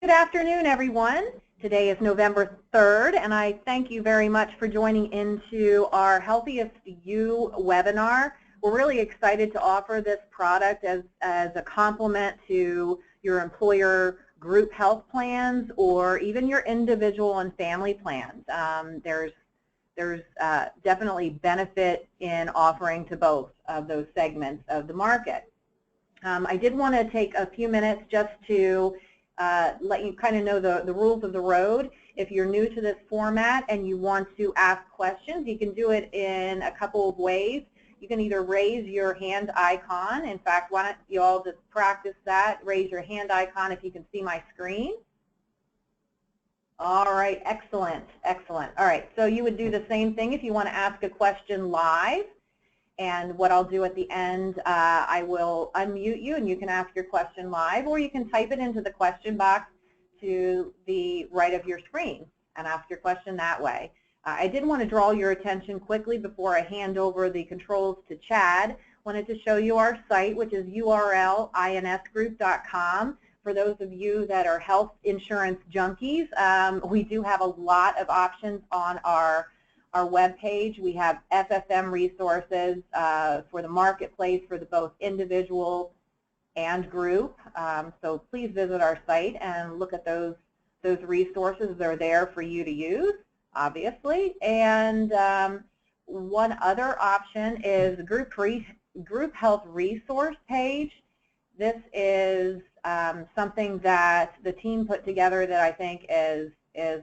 Good afternoon, everyone. Today is November 3rd, and I thank you very much for joining into our Healthiest You webinar. We're really excited to offer this product as a complement to your employer group health plans or even your individual and family plans. There's definitely benefit in offering to both of those segments of the market. I did want to take a few minutes just to let you kind of know the rules of the road. If you're new to this format and you want to ask questions, you can do it in a couple of ways. You can either raise your hand icon. In fact, why don't you all just practice that? Raise your hand icon if you can see my screen. All right, excellent, excellent. All right, so you would do the same thing if you want to ask a question live. And what I'll do at the end, I will unmute you and you can ask your question live, or you can type it into the question box to the right of your screen and ask your question that way. I did want to draw your attention quickly before I hand over the controls to Chad. Wanted to show you our site, which is urlinsgroup.com. For those of you that are health insurance junkies, we do have a lot of options on our web page. We have FFM resources for the marketplace for the both individual and group. So please visit our site and look at those resources. They're there for you to use, obviously. And one other option is the group health resource page. This is something that the team put together that I think is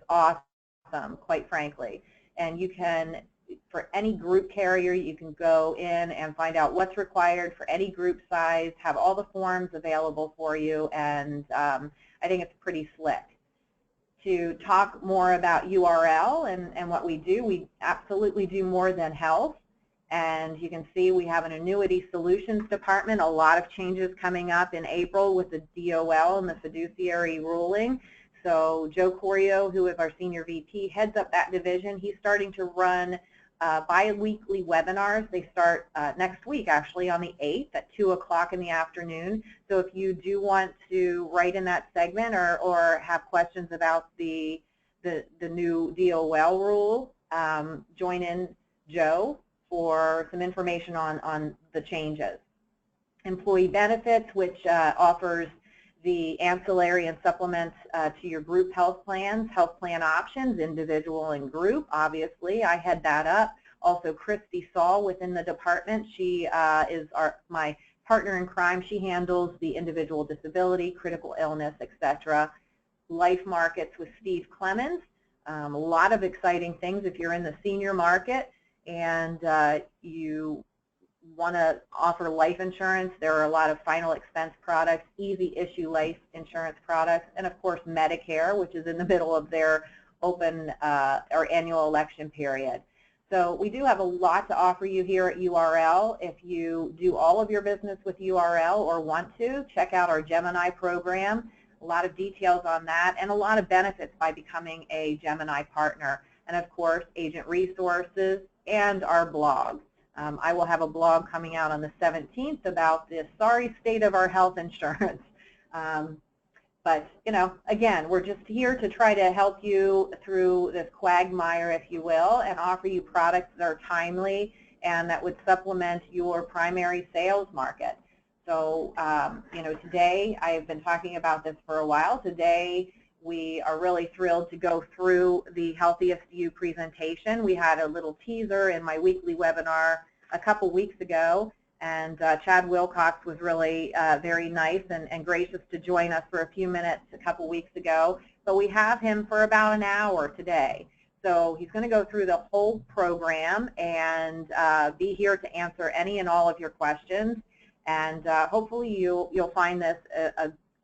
awesome, quite frankly. And you can, for any group carrier, you can go in and find out what's required for any group size, have all the forms available for you, and I think it's pretty slick. To talk more about URL and what we do, we absolutely do more than health. And you can see we have an annuity solutions department, a lot of changes coming up in April with the DOL and the fiduciary ruling. So Joe Corio, who is our Senior VP, heads up that division. He's starting to run bi-weekly webinars. They start next week, actually, on the 8th at 2 o'clock in the afternoon. So if you do want to write in that segment or have questions about the new DOL rule, join in Joe for some information on the changes. Employee benefits, which offers the ancillary and supplements to your group health plans, health plan options, individual and group, obviously. I head that up. Also, Christy Saul within the department. She is my partner in crime. She handles the individual disability, critical illness, etc. Life markets with Steve Clemens. A lot of exciting things if you're in the senior market and you want to offer life insurance. There are a lot of final expense products, easy issue life insurance products, and of course Medicare, which is in the middle of their open or annual election period. So we do have a lot to offer you here at URL. If you do all of your business with URL or want to, check out our Gemini program. A lot of details on that and a lot of benefits by becoming a Gemini partner. And of course, agent resources and our blog. I will have a blog coming out on the 17th about the sorry state of our health insurance. But, you know, again, we're just here to try to help you through this quagmire, if you will, and offer you products that are timely and that would supplement your primary sales market. So, you know, today, I've been talking about this for a while. Today, we are really thrilled to go through the Healthiest You presentation. We had a little teaser in my weekly webinar a couple weeks ago, and Chad Wilcox was really very nice and gracious to join us for a few minutes a couple weeks ago. But we have him for about an hour today. So he's going to go through the whole program and be here to answer any and all of your questions. And hopefully you'll find this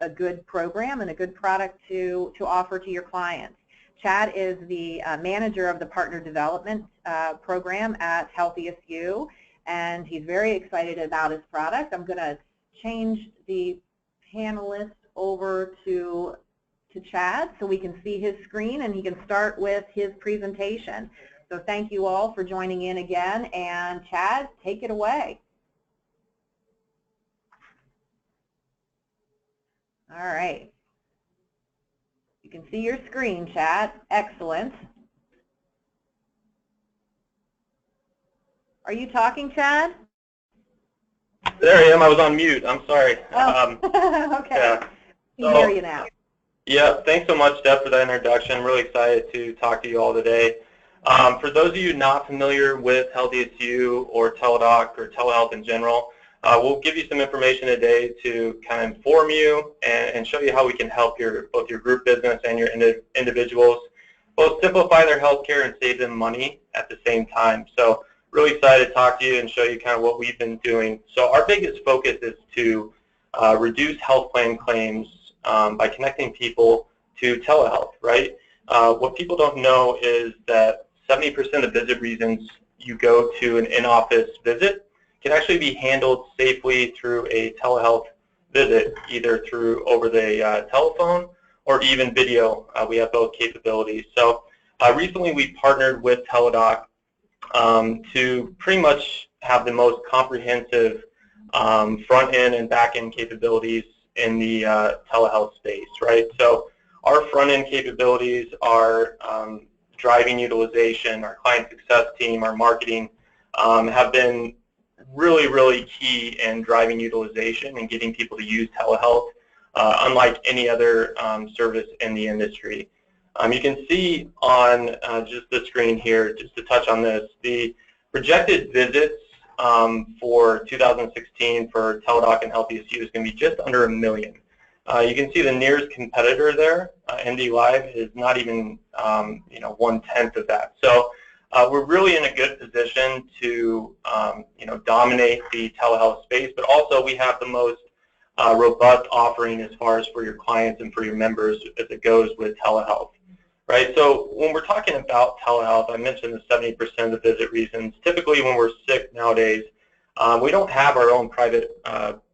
a good program and a good product to offer to your clients. Chad is the manager of the partner development program at Healthiest You, and he's very excited about his product. I'm going to change the panelist over to Chad so we can see his screen and he can start with his presentation. So thank you all for joining in again, and Chad, take it away. All right. can see your screen, chat. Excellent. Are you talking, Chad? There I am. I was on mute. I'm sorry. Oh, okay. Yeah. I can hear you now. Yeah, thanks so much, Deb, for that introduction. I'm really excited to talk to you all today. For those of you not familiar with HealthiestYou or Teledoc or telehealth in general, we'll give you some information today to kind of inform you and show you how we can help both your group business and your individuals both simplify their healthcare and save them money at the same time. So really excited to talk to you and show you kind of what we've been doing. So our biggest focus is to reduce health plan claims by connecting people to telehealth, right? What people don't know is that 70% of visit reasons you go to an in-office visit can actually be handled safely through a telehealth visit, either over the telephone or even video. We have both capabilities. So recently we partnered with Teledoc to pretty much have the most comprehensive front-end and back-end capabilities in the telehealth space, right? So our front-end capabilities are driving utilization. Our client success team, our marketing have been really, really key in driving utilization and getting people to use telehealth, unlike any other service in the industry. You can see on just the screen here, just to touch on this, the projected visits for 2016 for Teledoc and HealthiestYou is going to be just under 1 million. You can see the nearest competitor there, MD Live, is not even 1/10 of that. So we're really in a good position to dominate the telehealth space, but also we have the most robust offering as far as for your clients and for your members as it goes with telehealth. Right, so when we're talking about telehealth, I mentioned the 70% of visit reasons. Typically when we're sick nowadays, we don't have our own private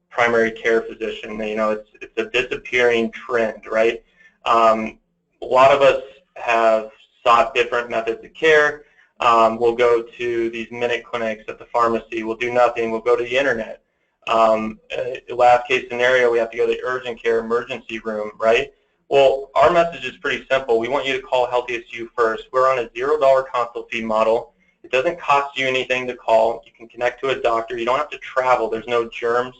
primary care physician. It's a disappearing trend, right? A lot of us have sought different methods of care. We'll go to these minute clinics at the pharmacy. We'll do nothing. We'll go to the internet. Last case scenario, we have to go to the urgent care emergency room, right? Well, our message is pretty simple. We want you to call HealthiestYou first. We're on a $0 consult fee model. It doesn't cost you anything to call. You can connect to a doctor. You don't have to travel. There's no germs.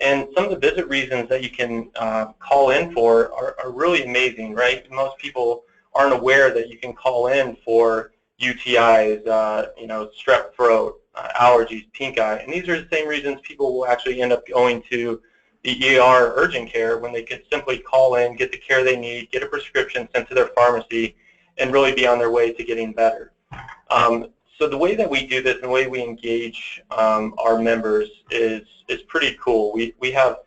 And some of the visit reasons that you can call in for are really amazing, right? Most people aren't aware that you can call in for UTIs, strep throat, allergies, pink eye. And these are the same reasons people will actually end up going to the ER urgent care when they could simply call in, get the care they need, get a prescription sent to their pharmacy, and really be on their way to getting better. So the way that we do this and the way we engage our members is pretty cool. We have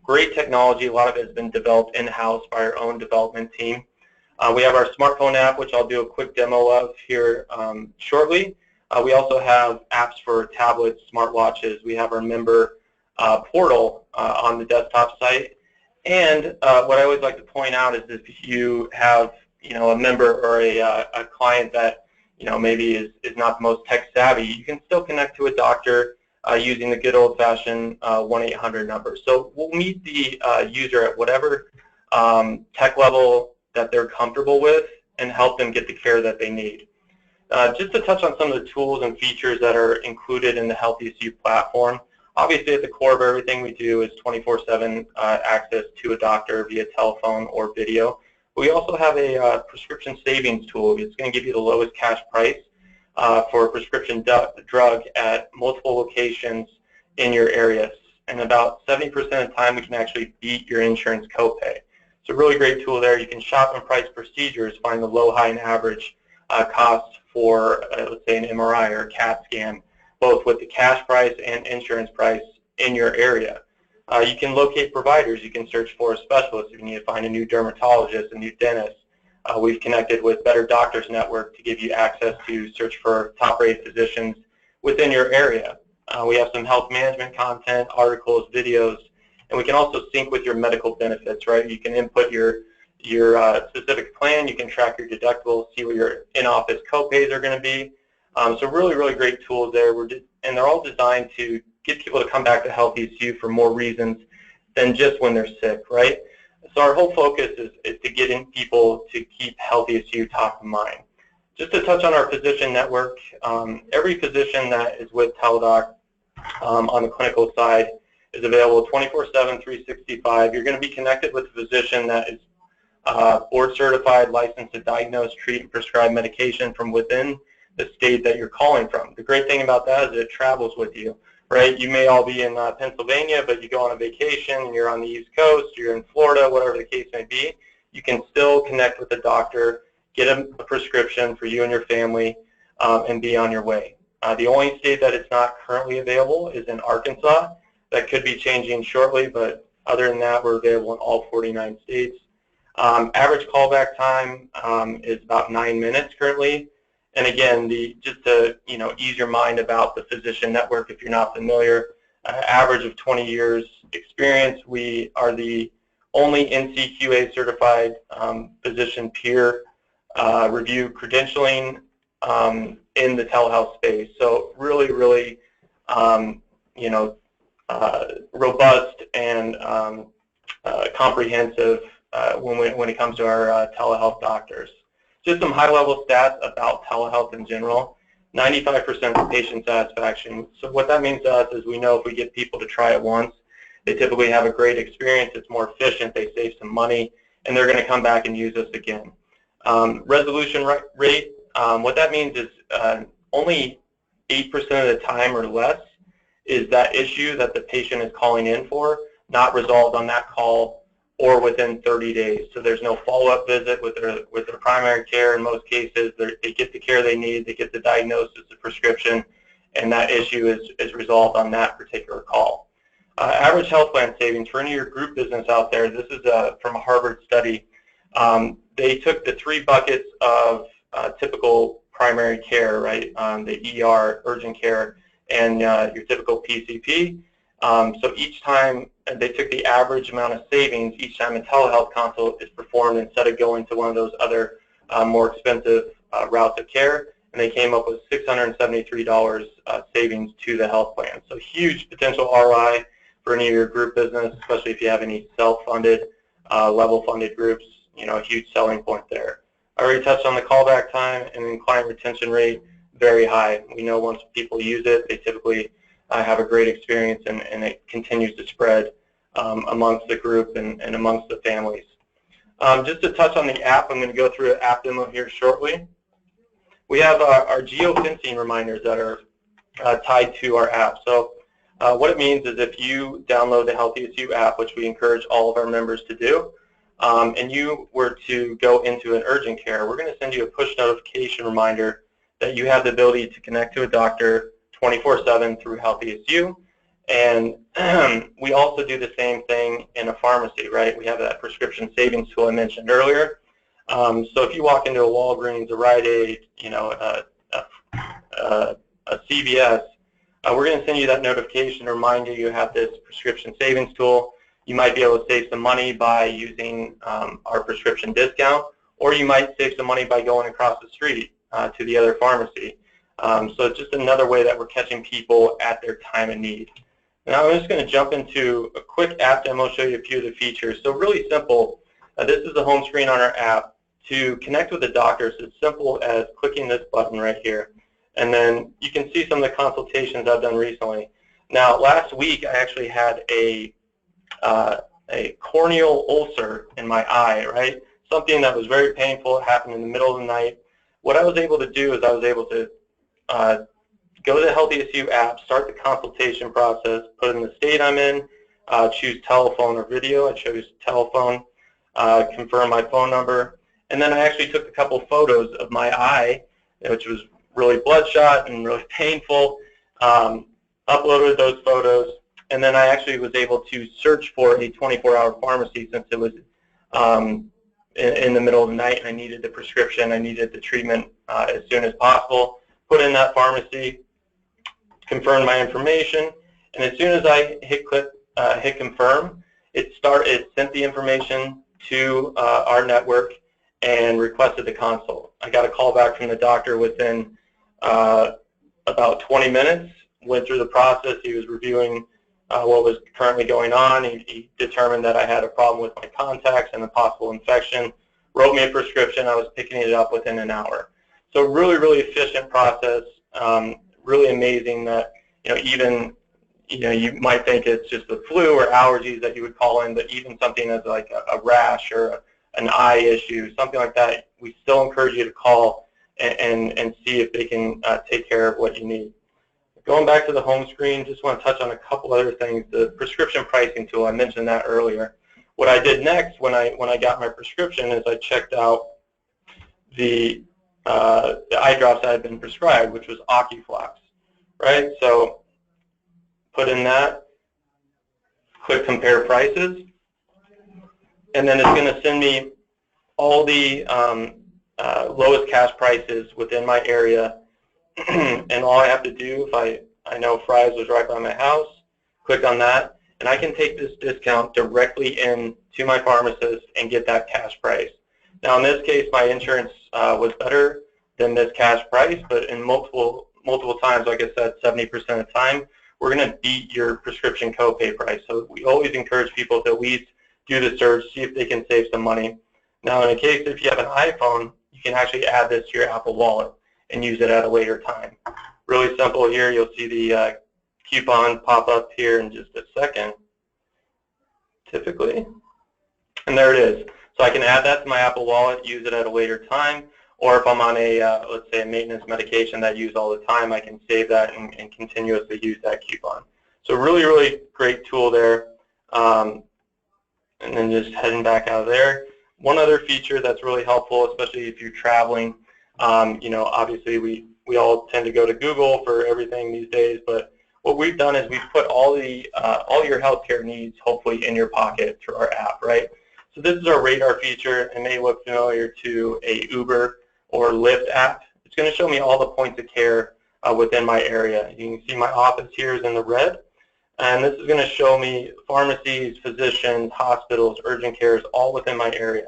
great technology. A lot of it has been developed in-house by our own development team. We have our smartphone app, which I'll do a quick demo of here shortly. We also have apps for tablets, smartwatches. We have our member portal on the desktop site. And what I always like to point out is if you have a member or a client that maybe is not the most tech savvy, you can still connect to a doctor using the good old-fashioned 1-800 number. So we'll meet the user at whatever tech level that they're comfortable with and help them get the care that they need. Just to touch on some of the tools and features that are included in the HealthiestYou platform, obviously at the core of everything we do is 24/7 access to a doctor via telephone or video. We also have a prescription savings tool. It's going to give you the lowest cash price for a prescription drug at multiple locations in your area. And about 70% of the time we can actually beat your insurance copay. It's a really great tool there. You can shop and price procedures, find the low, high, and average costs for, let's say, an MRI or a CAT scan, both with the cash price and insurance price in your area. You can locate providers. You can search for a specialist if you need to find a new dermatologist, a new dentist. We've connected with Better Doctors Network to give you access to search for top-rated physicians within your area. We have some health management content, articles, videos, and we can also sync with your medical benefits, right? You can input your specific plan. You can track your deductibles, see what your in-office copays are going to be. So really, really great tools there. And they're all designed to get people to come back to HealthiestYou for more reasons than just when they're sick, right? So our whole focus is to getting people to keep HealthiestYou top of mind. Just to touch on our physician network, every physician that is with Teledoc on the clinical side is available 24/7, 365. You're going to be connected with a physician that is board certified, licensed to diagnose, treat, and prescribe medication from within the state that you're calling from. The great thing about that is it travels with you, right? You may all be in Pennsylvania, but you go on a vacation and you're on the East Coast, you're in Florida, whatever the case may be. You can still connect with the doctor, get a prescription for you and your family, and be on your way. The only state that it's not currently available is in Arkansas. That could be changing shortly, but other than that, we're available in all 49 states. Average callback time is about 9 minutes currently. And again, just to ease your mind about the physician network, if you're not familiar, average of 20 years experience. We are the only NCQA certified physician peer review credentialing in the telehealth space. So really, really, robust and comprehensive when it comes to our telehealth doctors. Just some high-level stats about telehealth in general. 95% patient satisfaction. So what that means to us is we know if we get people to try it once, they typically have a great experience, it's more efficient, they save some money, and they're going to come back and use us again. Resolution rate, what that means is only 8% of the time or less is that issue that the patient is calling in for not resolved on that call or within 30 days. So there's no follow-up visit with their primary care. In most cases, they get the care they need, they get the diagnosis, the prescription, and that issue is resolved on that particular call. Average health plan savings for any of your group business out there, this is from a Harvard study. They took the 3 buckets of typical primary care, right, the ER, urgent care, and your typical PCP. So each time they took the average amount of savings each time a telehealth consult is performed instead of going to one of those other more expensive routes of care, and they came up with $673 savings to the health plan. So huge potential ROI for any of your group business, especially if you have any self-funded, level-funded groups, a huge selling point there. I already touched on the callback time, and then client retention rate, very high. We know once people use it, they typically have a great experience, and it continues to spread amongst the group and amongst the families. Just to touch on the app, I'm going to go through an app demo here shortly. We have our geofencing reminders that are tied to our app. So what it means is if you download the HealthiestYou app, which we encourage all of our members to do, and you were to go into an urgent care, we're going to send you a push notification reminder that you have the ability to connect to a doctor 24/7 through HealthiestYou. And we also do the same thing in a pharmacy, right? We have that prescription savings tool I mentioned earlier. So if you walk into a Walgreens, a Rite Aid, a CVS, we're going to send you that notification to remind you have this prescription savings tool. You might be able to save some money by using our prescription discount, or you might save some money by going across the street to the other pharmacy. So it's just another way that we're catching people at their time of need. Now I'm just going to jump into a quick app demo, show you a few of the features. So really simple. This is the home screen on our app. To connect with the doctor, it's as simple as clicking this button right here. And then you can see some of the consultations I've done recently. Now last week I actually had a corneal ulcer in my eye, right? Something that was very painful. It happened in the middle of the night. What I was able to do is I was able to go to the HealthiestYou app, start the consultation process, put in the state I'm in, choose telephone or video. I chose telephone, confirm my phone number, and then I actually took a couple photos of my eye, which was really bloodshot and really painful, uploaded those photos, and then I actually was able to search for a 24-hour pharmacy since it was in the middle of the night and I needed the prescription, I needed the treatment as soon as possible. Put in that pharmacy, confirm my information, and as soon as I hit confirm, it sent the information to our network and requested the consult. I got a call back from the doctor within about 20 minutes, went through the process. He was reviewing what was currently going on. He determined that I had a problem with my contacts and a possible infection, wrote me a prescription. I was picking it up within an hour. So really, really efficient process. Really amazing that, even, you might think it's just the flu or allergies that you would call in, but even something as like a rash or an eye issue, something like that, we still encourage you to call and see if they can take care of what you need. Going back to the home screen, just want to touch on a couple other things. The prescription pricing tool, I mentioned that earlier. What I did next when I got my prescription is I checked out the eye drops I had been prescribed, which was Ocuflox, right? So put in that, click compare prices, and then it's going to send me all the lowest cash prices within my area. And all I have to do, if I know Fry's was right by my house, click on that, and I can take this discount directly in to my pharmacist and get that cash price. Now in this case, my insurance was better than this cash price, but in multiple times, like I said, 70% of the time, we're going to beat your prescription copay price. So we always encourage people to at least do the search, see if they can save some money. Now in a case if you have an iPhone, you can actually add this to your Apple Wallet and use it at a later time. Really simple here. You'll see the coupon pop up here in just a second, typically. And there it is. So I can add that to my Apple Wallet, use it at a later time, or if I'm on a, let's say, a maintenance medication that I use all the time, I can save that and continuously use that coupon. So really, really great tool there. And then just heading back out of there. One other feature that's really helpful, especially if you're traveling, obviously we all tend to go to Google for everything these days, but what we've done is we've put all your healthcare needs hopefully in your pocket through our app, right? So this is our radar feature. It may look familiar to a Uber or Lyft app. It's going to show me all the points of care within my area. You can see my office here is in the red, and this is going to show me pharmacies, physicians, hospitals, urgent cares, all within my area.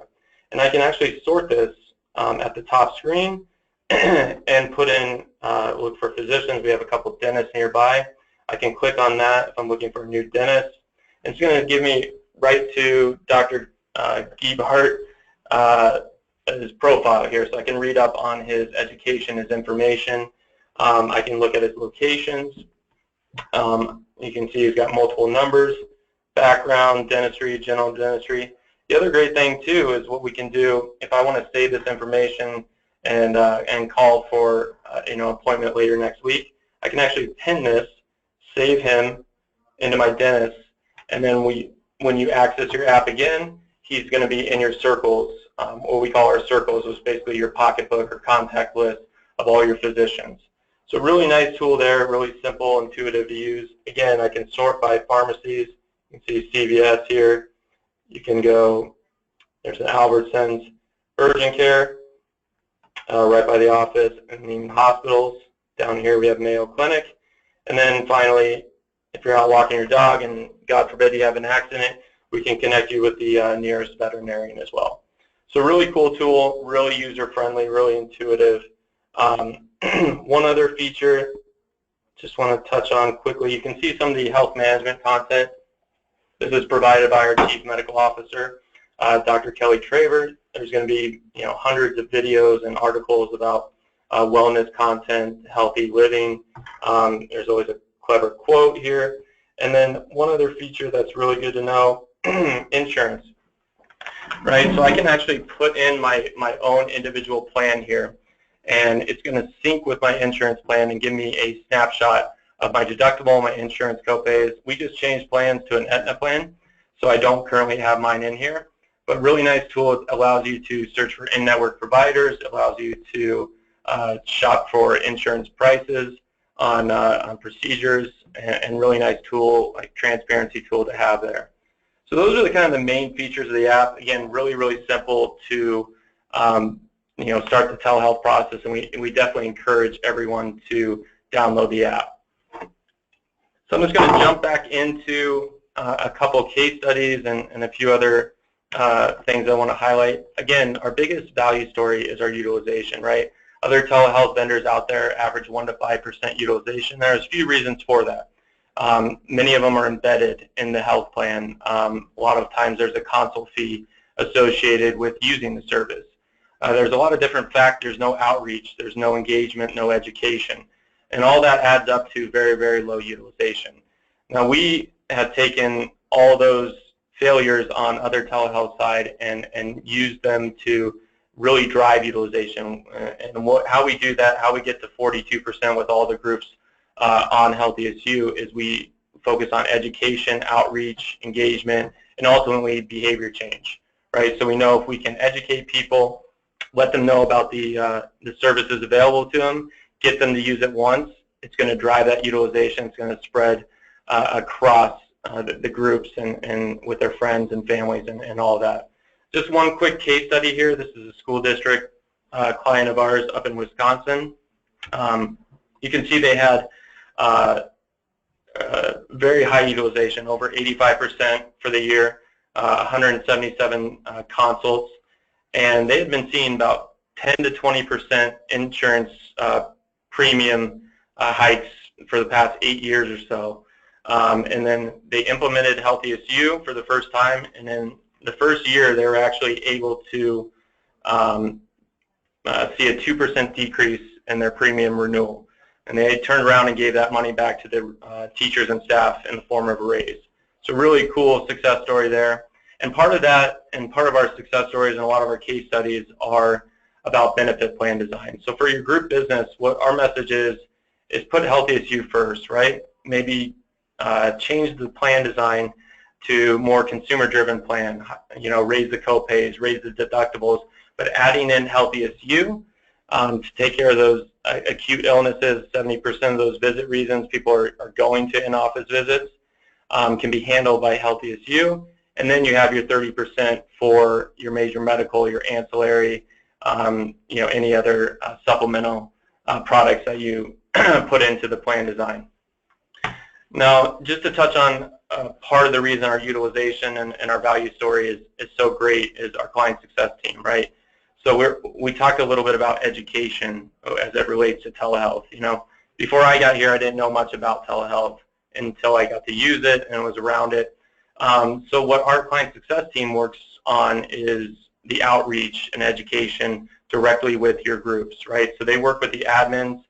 And I can actually sort this at the top screen and put in, look for physicians. We have a couple of dentists nearby. I can click on that if I'm looking for a new dentist. And it's going to give me right to Dr. Giebhart, his profile here, so I can read up on his education, his information. I can look at his locations. You can see he's got multiple numbers, background, dentistry, general dentistry. The other great thing too is what we can do if I want to save this information and call for appointment later next week. I can actually pin this, save him into my dentist, and then when you access your app again, he's going to be in your circles. What we call our circles is basically your pocketbook or contact list of all your physicians. So really nice tool there, really simple, intuitive to use. Again, I can sort by pharmacies. You can see CVS here. You can go, there's an Albertsons, urgent care, right by the office, and then hospitals. Down here we have Mayo Clinic. And then finally, if you're out walking your dog and God forbid you have an accident, we can connect you with the nearest veterinarian as well. So really cool tool, really user-friendly, really intuitive. One other feature, just want to touch on quickly, you can see some of the health management content. This is provided by our Chief Medical Officer, Dr. Kelly Traver. There's going to be hundreds of videos and articles about wellness content, healthy living. There's always a clever quote here. And then one other feature that's really good to know, insurance. Right, so I can actually put in my own individual plan here, and it's going to sync with my insurance plan and give me a snapshot of my deductible, my insurance copays. We just changed plans to an Aetna plan, so I don't currently have mine in here. But really nice tool. It allows you to search for in-network providers. It allows you to shop for insurance prices on procedures, and really nice tool, like transparency tool to have there. So those are the kind of the main features of the app. Again, really, really simple to start the telehealth process, and we definitely encourage everyone to download the app. So I'm just going to jump back into a couple case studies and a few other things I want to highlight. Again, our biggest value story is our utilization, right? Other telehealth vendors out there average 1 to 5% utilization. There's a few reasons for that. Many of them are embedded in the health plan. A lot of times there's a consult fee associated with using the service. There's a lot of different factors, no outreach, there's no engagement, no education, and all that adds up to very, very low utilization. Now, we have taken all those failures on other telehealth side and used them to really drive utilization. And how we do that, how we get to 42% with all the groups on HealthiestYou is we focus on education, outreach, engagement, and ultimately behavior change, right? So we know if we can educate people, let them know about the services available to them, get them to use it once, it's going to drive that utilization, it's going to spread across the groups and with their friends and families and all that. Just one quick case study here. This is a school district client of ours up in Wisconsin. You can see they had very high utilization, over 85% for the year, 177 consults, and they had been seeing about 10 to 20% insurance premium hikes for the past 8 years or so. And then they implemented HealthiestYou for the first time, and then the first year they were actually able to see a 2% decrease in their premium renewal. And they turned around and gave that money back to the teachers and staff in the form of a raise. So really cool success story there. And part of that, and part of our success stories and a lot of our case studies are about benefit plan design. So for your group business, what our message is put HealthiestYou first, right? Maybe change the plan design to more consumer-driven plan, you know, raise the co-pays, raise the deductibles, but adding in HealthiestYou to take care of those acute illnesses. 70% of those visit reasons people are going to in-office visits can be handled by HealthiestYou, and then you have your 30% for your major medical, your ancillary, you know, any other supplemental products that you put into the plan design. Now, just to touch on part of the reason our utilization and our value story is so great is our client success team, right? So we talked a little bit about education as it relates to telehealth. You know, before I got here, I didn't know much about telehealth until I got to use it and was around it. So what our client success team works on is the outreach and education directly with your groups, right? So they work with the admins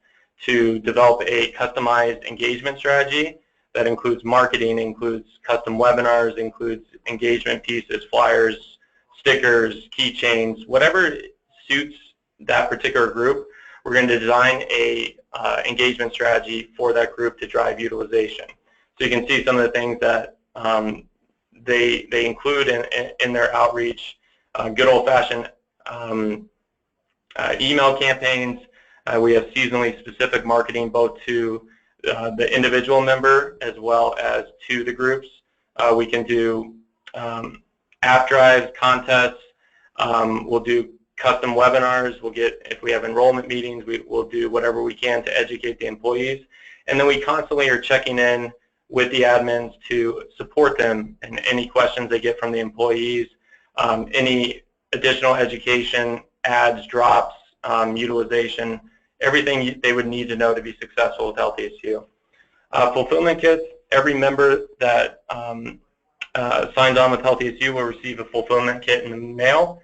to develop a customized engagement strategy that includes marketing, includes custom webinars, includes engagement pieces, flyers, stickers, keychains, whatever suits that particular group. We're going to design a engagement strategy for that group to drive utilization. So you can see some of the things that they include in their outreach. Good old-fashioned email campaigns. We have seasonally specific marketing both to the individual member as well as to the groups. We can do app drives, contests. We'll do custom webinars. We'll get, if we have enrollment meetings, we'll do whatever we can to educate the employees. And then we constantly are checking in with the admins to support them in any questions they get from the employees, any additional education, ads, drops, utilization, everything they would need to know to be successful with HealthiestYou. Fulfillment kits, every member that signs on with HealthiestYou will receive a fulfillment kit in the mail.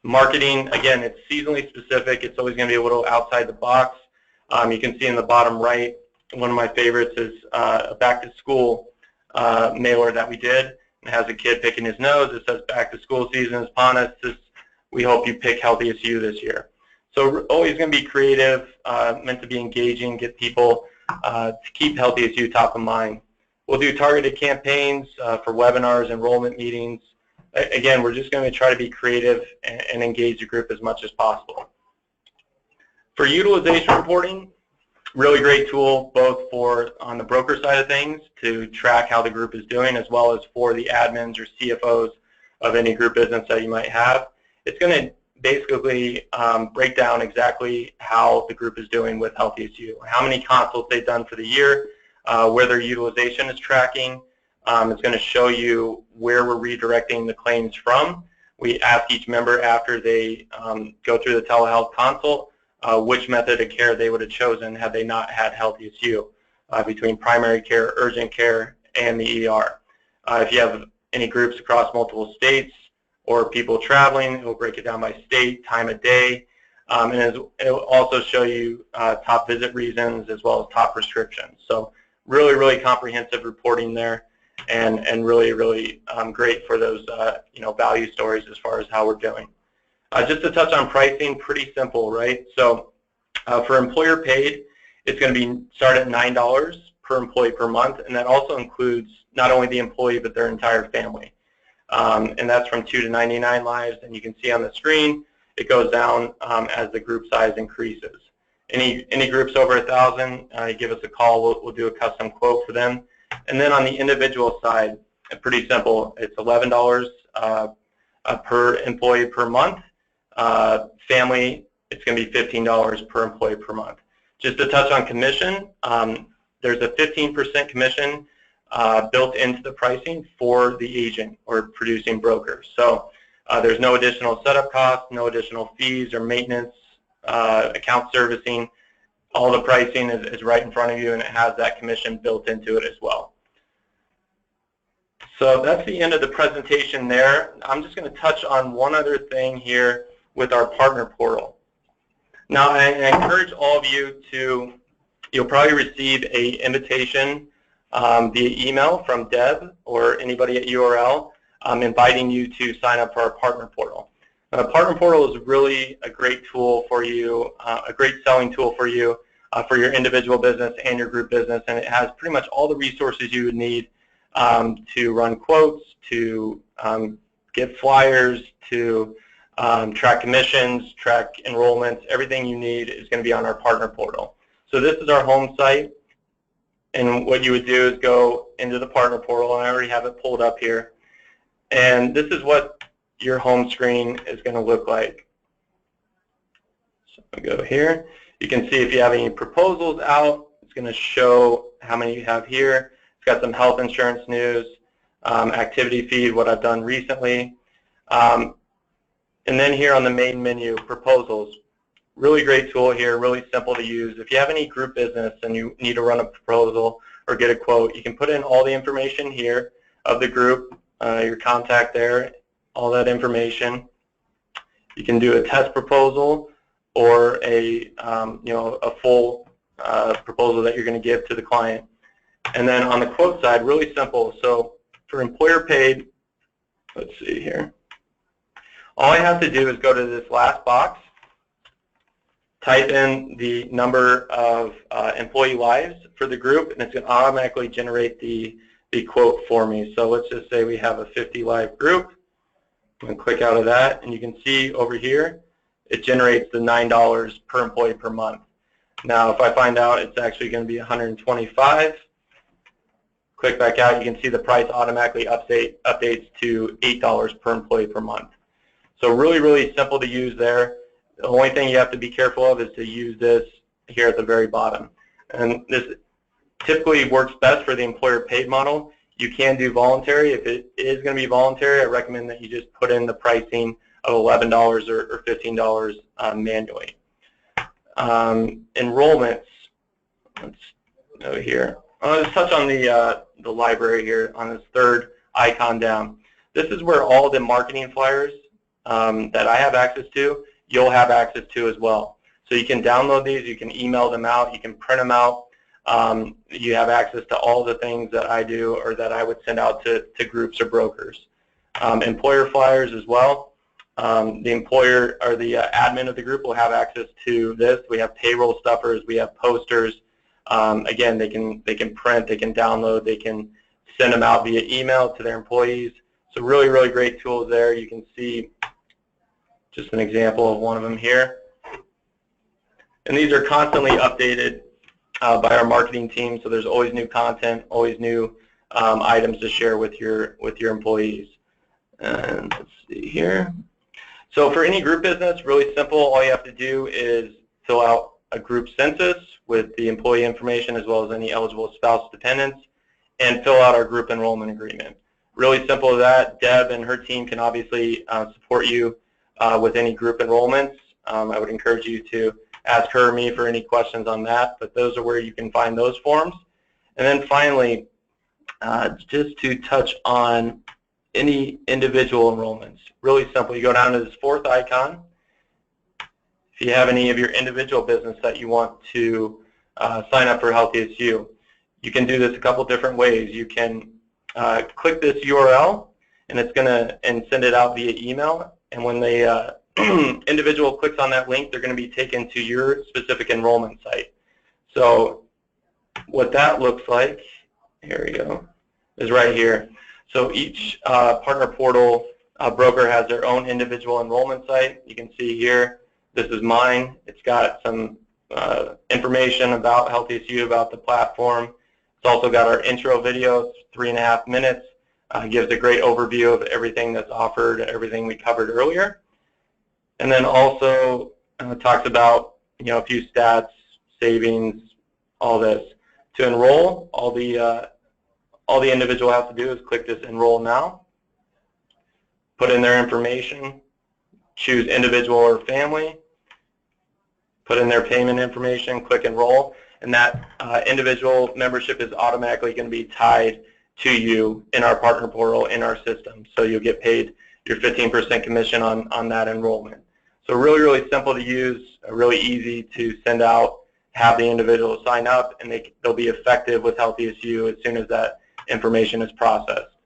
Marketing, again, it's seasonally specific. It's always going to be a little outside the box. You can see in the bottom right, one of my favorites is a back-to-school mailer that we did. It has a kid picking his nose. It says, back-to-school season is upon us. We hope you pick HealthiestYou this year. So we're always going to be creative, meant to be engaging, get people to keep HealthiestYou top of mind. We'll do targeted campaigns for webinars, enrollment meetings. Again, we're just going to try to be creative and engage the group as much as possible. For utilization reporting, really great tool both for on the broker side of things to track how the group is doing, as well as for the admins or CFOs of any group business that you might have. It's going to basically break down exactly how the group is doing with HealthiestYou, how many consults they've done for the year, where their utilization is tracking. It's going to show you where we're redirecting the claims from. We ask each member after they go through the telehealth consult which method of care they would have chosen had they not had HealthiestYou. between primary care, urgent care, and the ER. If you have any groups across multiple states or people traveling, it will break it down by state, time of day, and it will also show you top visit reasons as well as top prescriptions. So really, really comprehensive reporting there, and really, really great for those value stories as far as how we're doing. Just to touch on pricing, pretty simple, right? So for employer paid, it's going to be start at $9 per employee per month, and that also includes not only the employee but their entire family. And that's from 2 to 99 lives, and you can see on the screen it goes down as the group size increases. Any groups over 1,000, you give us a call. We'll do a custom quote for them. And then on the individual side, pretty simple. It's $11 per employee per month. Family, it's going to be $15 per employee per month. Just to touch on commission, there's a 15% commission built into the pricing for the agent or producing broker. So there's no additional setup costs, no additional fees or maintenance, account servicing. All the pricing is right in front of you, and it has that commission built into it as well. So that's the end of the presentation there. I'm just going to touch on one other thing here with our partner portal. Now, I encourage all of you to, you'll probably receive an invitation via email from Deb or anybody at URL inviting you to sign up for our partner portal. Partner portal is really a great tool for you, a great selling tool for you for your individual business and your group business, and it has pretty much all the resources you would need to run quotes, to get flyers, to track commissions, track enrollments. Everything you need is going to be on our partner portal. So this is our home site, and what you would do is go into the partner portal, and I already have it pulled up here. And this is what your home screen is going to look like. So I'll go here. You can see if you have any proposals out, it's going to show how many you have here. It's got some health insurance news, activity feed, what I've done recently. And then here on the main menu, proposals. Really great tool here, really simple to use. If you have any group business and you need to run a proposal or get a quote, you can put in all the information here of the group, your contact there, all that information. You can do a test proposal or a a full proposal that you're going to give to the client. And then on the quote side, really simple. So for employer paid, let's see here. All I have to do is go to this last box, type in the number of employee lives for the group, and it's going to automatically generate the quote for me. So let's just say we have a 50 live group. I'm going to click out of that, and you can see over here it generates the $9 per employee per month. Now if I find out it's actually going to be $125, click back out, you can see the price automatically updates to $8 per employee per month. So really, really simple to use there. The only thing you have to be careful of is to use this here at the very bottom. And this typically works best for the employer paid model. You can do voluntary. If it is going to be voluntary, I recommend that you just put in the pricing of $11 or $15 manually. Enrollments, let's go here. I'll just touch on the library here on this third icon down. This is where all the marketing flyers that I have access to, you'll have access to as well. So you can download these, you can email them out, you can print them out. You have access to all the things that I do or that I would send out to groups or brokers. Employer flyers as well. The employer or the admin of the group will have access to this. We have payroll stuffers, we have posters. Again, they can print, they can download, they can send them out via email to their employees. So really, really great tools there. You can see just an example of one of them here. And these are constantly updated by our marketing team, so there's always new content, always new items to share with your employees. And let's see here. So for any group business, really simple. All you have to do is fill out a group census with the employee information as well as any eligible spouse dependents, and fill out our group enrollment agreement. Really simple as that. Deb and her team can obviously support you with any group enrollments. I would encourage you to ask her or me for any questions on that, but those are where you can find those forms. And then finally, just to touch on any individual enrollments. Really simple. You go down to this fourth icon. If you have any of your individual business that you want to sign up for Healthiest You, you can do this a couple different ways. You can click this URL, and it's going to send it out via email. And when the individual clicks on that link, they're going to be taken to your specific enrollment site. So what that looks like, here we go, is right here. So each partner portal broker has their own individual enrollment site. You can see here, this is mine. It's got some information about Healthiest You, about the platform. It's also got our intro video, it's 3.5 minutes. Gives a great overview of everything that's offered, everything we covered earlier. And then also talks about, a few stats, savings, all this. To enroll, all the individual has to do is click this Enroll Now, put in their information, choose individual or family, put in their payment information, click Enroll, and that individual membership is automatically going to be tied to you in our partner portal, in our system. So you'll get paid your 15% commission on that enrollment. So really, really simple to use, really easy to send out, have the individual sign up, and they'll be effective with Healthiest You as soon as that information is processed.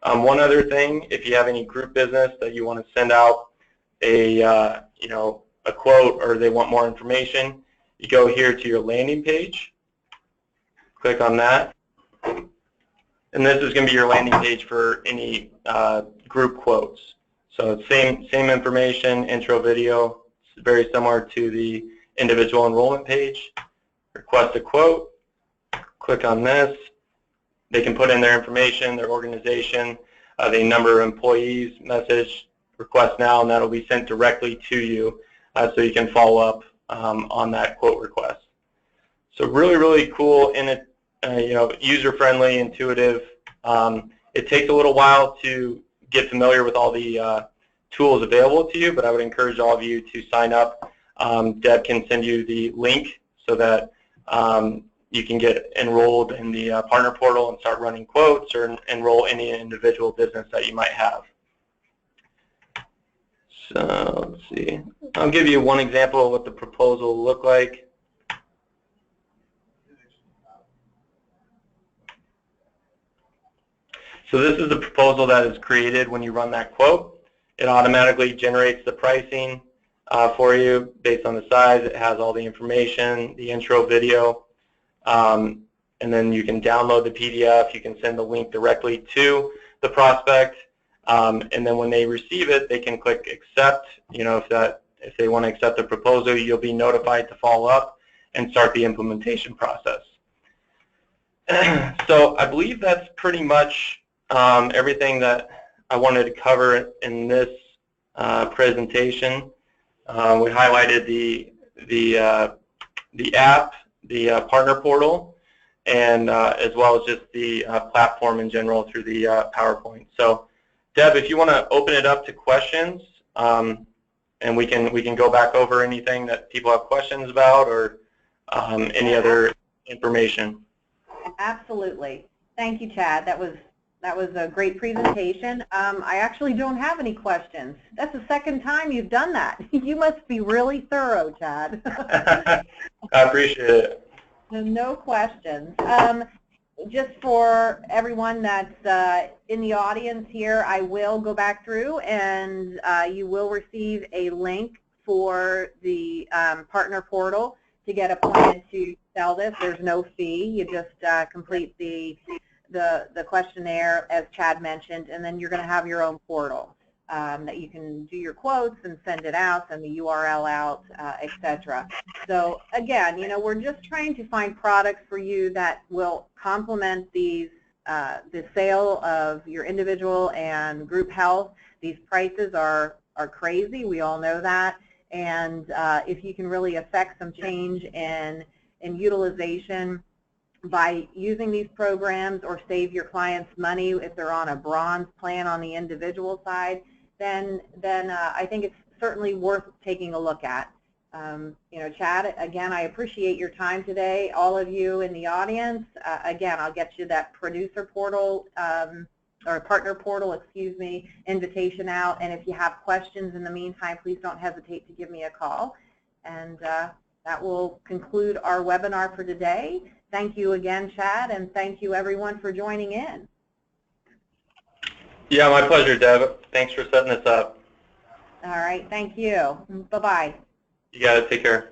One other thing, if you have any group business that you want to send out a quote, or they want more information, you go here to your landing page, click on that, and this is going to be your landing page for any group quotes. So same information, intro video, it's very similar to the individual enrollment page. Request a quote, click on this. They can put in their information, their organization, the number of employees, message, request now, and that'll be sent directly to you so you can follow up on that quote request. So really, really cool, and user-friendly, intuitive. It takes a little while to get familiar with all the tools available to you, but I would encourage all of you to sign up. Deb can send you the link so that you can get enrolled in the partner portal and start running quotes, or enroll any individual business that you might have. So let's see. I'll give you one example of what the proposal will look like. So this is the proposal that is created when you run that quote. It automatically generates the pricing for you based on the size. It has all the information, the intro video, and then you can download the PDF. You can send the link directly to the prospect, and then when they receive it, they can click accept. If they want to accept the proposal, you'll be notified to follow up and start the implementation process. So I believe that's pretty much everything that I wanted to cover in this presentation. We highlighted the app, the partner portal, and as well as just the platform in general through the PowerPoint. So, Deb, if you want to open it up to questions, and we can go back over anything that people have questions about, or any other information. Absolutely. Thank you, Chad. That was a great presentation. I actually don't have any questions. That's the second time you've done that. You must be really thorough, Chad. I appreciate it. No questions. Just for everyone that's in the audience here, I will go back through, and you will receive a link for the partner portal to get appointed to sell this. There's no fee. You just complete the questionnaire, as Chad mentioned, and then you're going to have your own portal that you can do your quotes and send it out, send the URL out, etc. So again, we're just trying to find products for you that will complement the sale of your individual and group health. These prices are crazy. We all know that. And if you can really affect some change in utilization by using these programs, or save your clients money if they're on a bronze plan on the individual side, then I think it's certainly worth taking a look at. Chad, again, I appreciate your time today. All of you in the audience, again, I'll get you that producer portal or partner portal, excuse me, invitation out. And if you have questions in the meantime, please don't hesitate to give me a call. And that will conclude our webinar for today. Thank you again, Chad, and thank you everyone for joining in. Yeah, my pleasure, Deb. Thanks for setting this up. All right, thank you. Bye-bye. You got it. Take care.